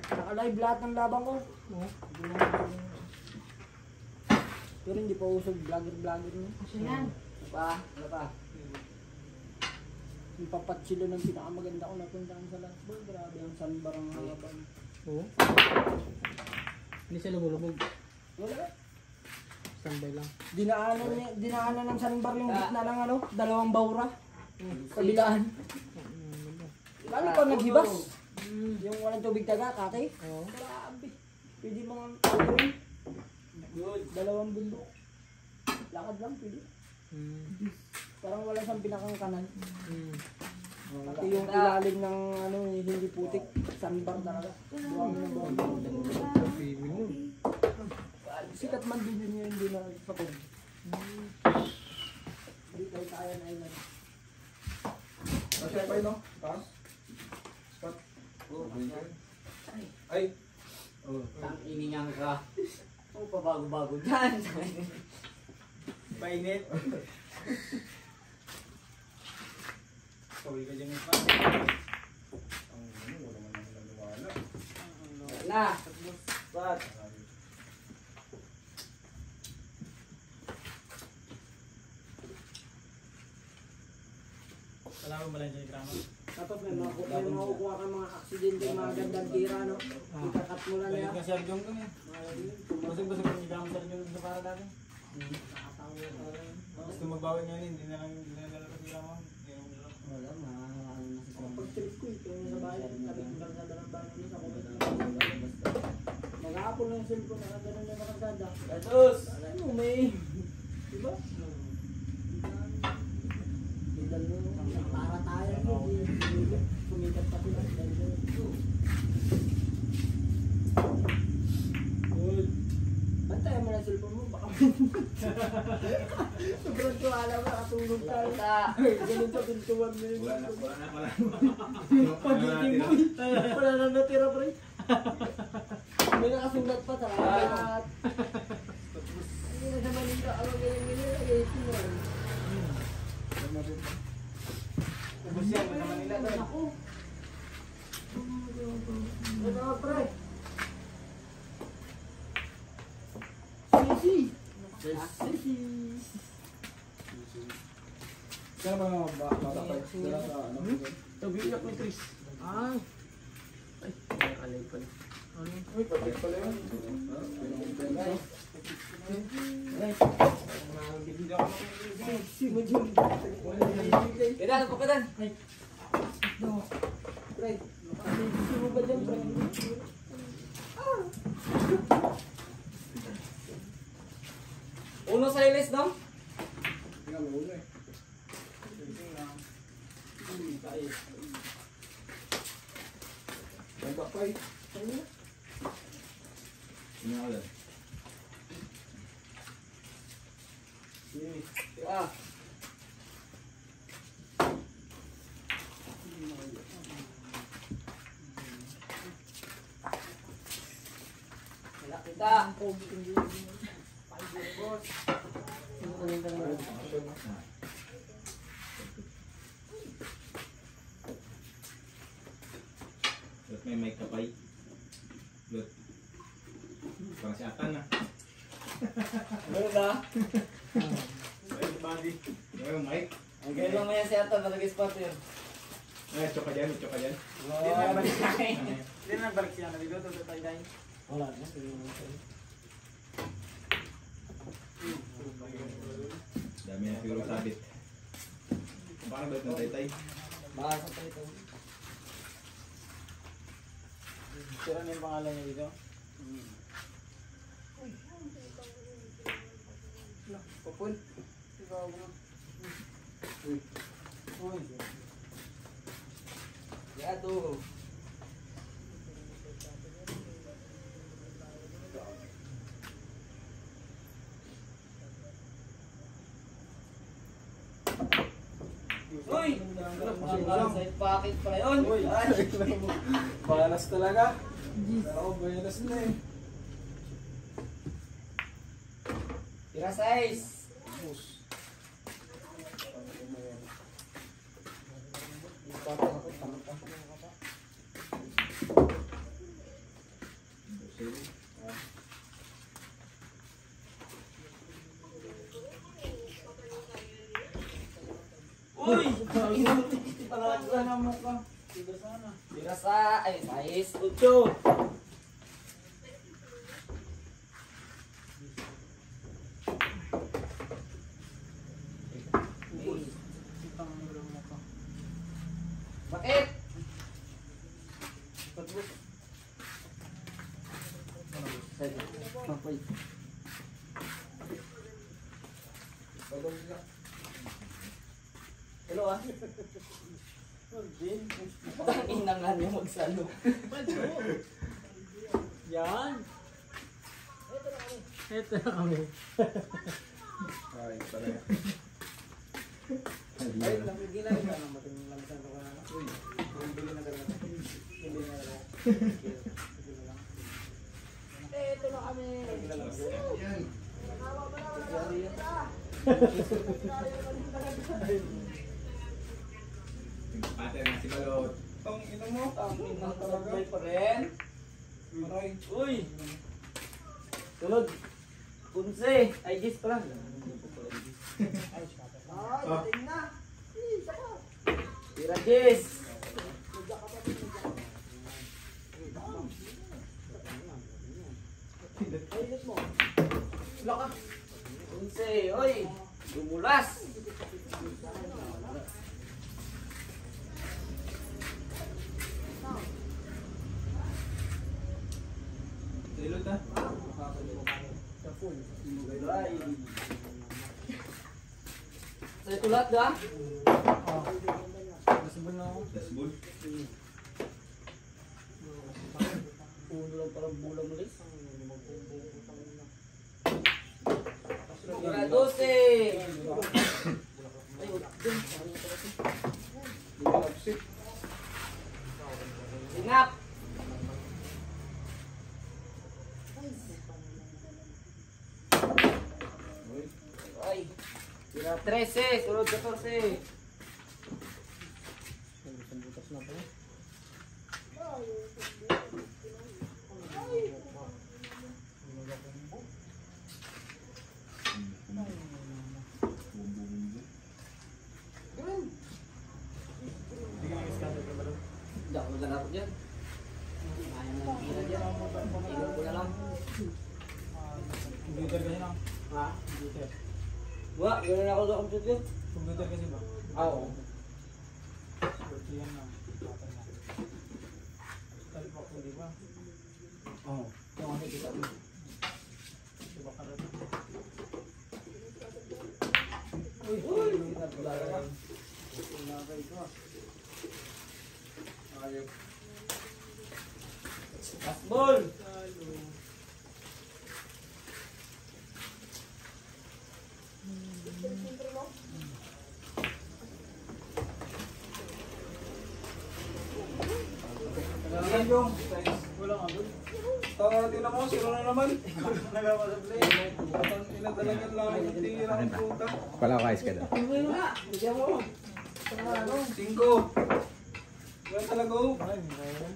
Naka-live lahat ng labang ko. No? Pero hindi pa usog vlogger no? Kasi yan. Ano pa? Yung papat sila ng pinakamaganda ko napuntahan sa Lasbol. Grabe ang sandbar ang halaban. Oo. Hindi siya lumulubog. Wala. Standby lang. Dinaanan ng sandbar yung gitna ng ano, dalawang bawra. Kabilaan. Lalo pa naghibas. Yung walang tubig taga, kate. Oo. Grabe. Pwede mo nga tuloy. Good. Dalawang bundok. Lakad lang, pwede. Parang wala siyang pinakangkanan. Pati yung ilalim ng ano, hindi putik. Sandbar talaga. Buwang na buwang. Sikat man din yun yun, hindi na nagpapag. Hindi tayo kaya na ilan. Masaya pa yun, no? Taas? Spot? Oo, ay! Tang iningang ka. Oo, pabago-bago dyan. Painit! Sawi ka dyan, Isma. Ang ano, wala man lang luwala. Na! Spot! Kailangan mo lang dyan yung drama. Tapos may makukuha ka mga aksidente, mga gandang tira, no? Ikakat mo lang Balik yan. na si Arjong dun eh. Basag-basag yung drama sa Arjong sa para dati. Gusto magbawi niya hindi na lang dinadala ka sila mo. Wala, ano na sa Pag-trip ko ito yung sa bayan, sabi ko lang sa dalang bayan mo sa comment. Mag-aapon lang yung cellphone, nakaganon na nakaganda. Gatos! Alam mo, may... Diba? Para tayo, sumikat pa sila. Good. Bantayan mo na yung cellphone mo, baka sobrang tuwala mo, nakatulog tayo. Ganun sa pintuan mo yun. Wala na. Pagiging mo, wala na natira, pre. May nakasulat pa sa lahat. Hindi na sa Manila, ano ganyan-ganyan, ayaysin mo. Ubus yan, sa Manila doon. Ako. Ano ka, pre? Sisi. Sisi. Kaya ba babakay? Kaya sa ano? Tabi-iyak ni Chris. Ay, alay pala. Uy, pabalik pala yun. Si Majun. Kaya ano pa ka dan? Pre, si mo ba dyan, pre? Uno sa ilis, no? Tingnan mo ulo eh. Nagbakay. Tingnan ko lang. Ah. Wala kita. Ba't may mic ka pa'y? Ba't? Parang si Atan na. Meron na. Body. Yung mic. Ang galing lang mo yan si Atan, nag-spot yun. Ay, choka dyan. Hindi na balik tayo. Hindi na balik siya. Nabigoto sa tayo. Wala na. Dami na siguro sabit. Paano ba ito ng taytay? Baka sa ito. Sira na yung pangalan niya dito. Pupul. Uy. Yato. Uy! Side pocket pala yun. Ay! Balas talaga. Oo, balas na eh. Tira size. Uy! Inuti pala Wala na mo ka. Tiga sana. Tira sa, ay, size 8. Itang ulo mo ka. Bakit? Mapoy. Hello ah. Ang ina nga niya magsalo. Yan. Ito na kami. Ay, pala. Ay, lamigin na. Ano mating lamisan ko na. Uy, bili na talaga. Bili na talaga. Ito na kami. Yan. Pate na si Balot. Tong ino mo. Ang ina talaga pa rin. Aray. Uy! Tulog. 11. Ay, 10 pala. Ah. Tira 10. Wala ka. 11. Uy! Dumulas. Dilot ah. Sa full. Ay. Sa ito lahat da? Masibol na ako. Dasbol. Ulo lang parang bulang ulit. Tira 12. Ay, Dilapsit. Singap. Ay. Tira 13. Sunod 14. Butas na po. Hindi ako naglalaro dyan. Ayaw na lang tira dyan. Iwan ko na lang. Computer kasi lang. Ha? Computer. Wala, gano'n ako sa computer. Computer kasi ba? Oo. Birthday yan lang. Patay na. Talpa ko, di ba? Oo. Yung ano kita. Diba karat? Uy! Uy! Naglalaro. Nagay ko. Ayok. Fastball! Yan yung. Wala nga doon. Tingnan mo, siro na naman. Nagawa sa play. Ang ina talagang lang yung tira ang puta. Palakais ka daw. Tingnan mo na! Bigyan mo! 5. Yan talaga oh. Ay, hindi kaya yan.